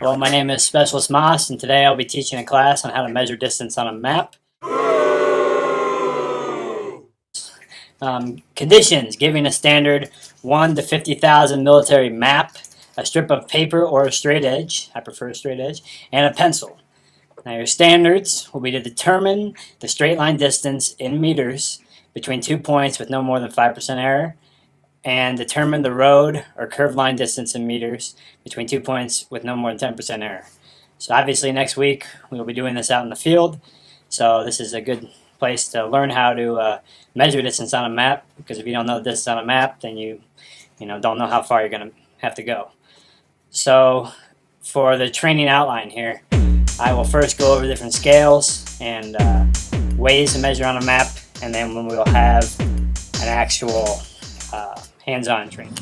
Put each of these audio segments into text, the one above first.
Well, my name is Specialist Moss, and today I'll be teaching a class on how to measure distance on a map. Conditions: giving a standard 1 to 50,000 military map, a strip of paper or a straight edge, I prefer a straight edge, and a pencil. Now your standards will be to determine the straight line distance in meters between 2 points with no more than 5% error, and determine the road or curved line distance in meters between 2 points with no more than 10% error. So obviously next week we will be doing this out in the field, so this is a good place to learn how to measure distance on a map, because if you don't know the distance on a map, then you don't know how far you're going to have to go. So for the training outline here, I will first go over different scales and ways to measure on a map, and then we will have an actual hands-on training.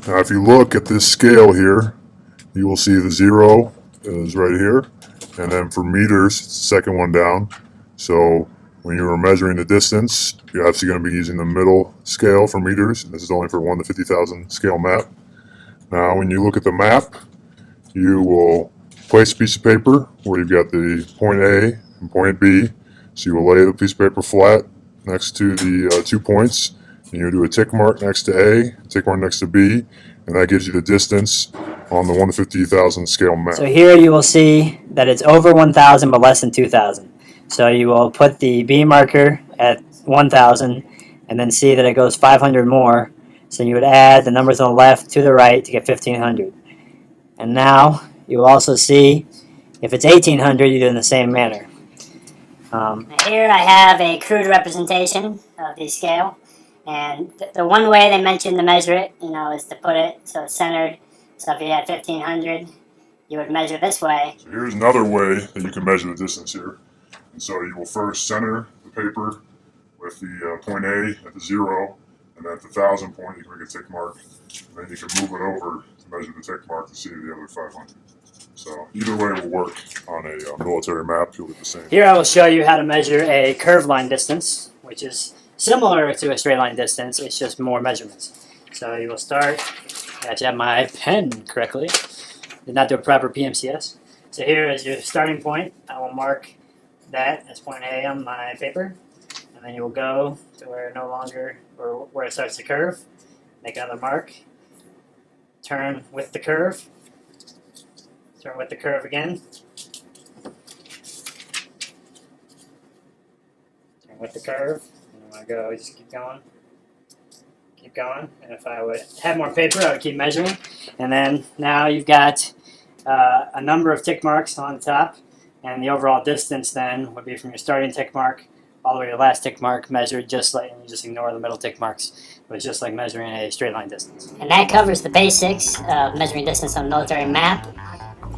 Now if you look at this scale here, you will see the 0 is right here, and then for meters, it's the second one down. So when you are measuring the distance, you're obviously going to be using the middle scale for meters. This is only for 1 to 50,000 scale map. Now when you look at the map, you will place a piece of paper where you've got the point A and point B. So you will lay the piece of paper flat next to the 2 points, and you'll do a tick mark next to A, a tick mark next to B, and that gives you the distance on the 1 to 50,000 scale map. So here you will see that it's over 1,000 but less than 2,000. So you will put the B marker at 1,000 and then see that it goes 500 more. So you would add the numbers on the left to the right to get 1,500. And now you will also see if it's 1,800, you do it in the same manner. Here I have a crude representation of the scale, and the one way they mention to measure it, is to put it so it's centered. So if you had 1,500, you would measure this way. So here's another way that you can measure the distance here. And so you will first center the paper with the point A at the 0, and then at the 1,000 point you can make a tick mark, and then you can move it over to measure the tick mark to see the other 500. So either way will work on a military map. You'll get the same. Here I will show you how to measure a curved line distance, which is similar to a straight line distance. It's just more measurements. So you will start. I actually have my pen correctly. Did not do a proper PMCS. So here is your starting point. I will mark that as point A on my paper, and then you will go to where it starts to curve. Make another mark. Turn with the curve. Turn with the curve again. Turn with the curve. And I want to go, just keep going. Keep going. And if I would have more paper, I would keep measuring. And then now you've got a number of tick marks on the top. And the overall distance then would be from your starting tick mark all the way to your last tick mark, measured just like, and you just ignore the middle tick marks. But it's just like measuring a straight line distance. And that covers the basics of measuring distance on a military map.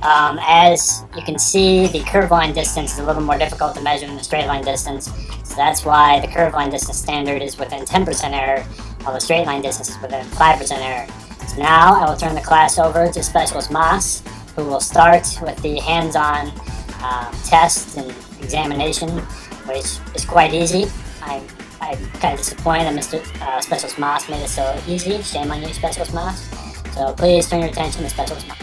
As you can see, the curved line distance is a little more difficult to measure than the straight line distance. So that's why the curved line distance standard is within 10% error, while the straight line distance is within 5% error. So now I will turn the class over to Specialist Moss, who will start with the hands-on test and examination, which is quite easy. I'm kind of disappointed that Mr. Specialist Moss made it so easy. Shame on you, Specialist Moss. So please turn your attention to Specialist Moss.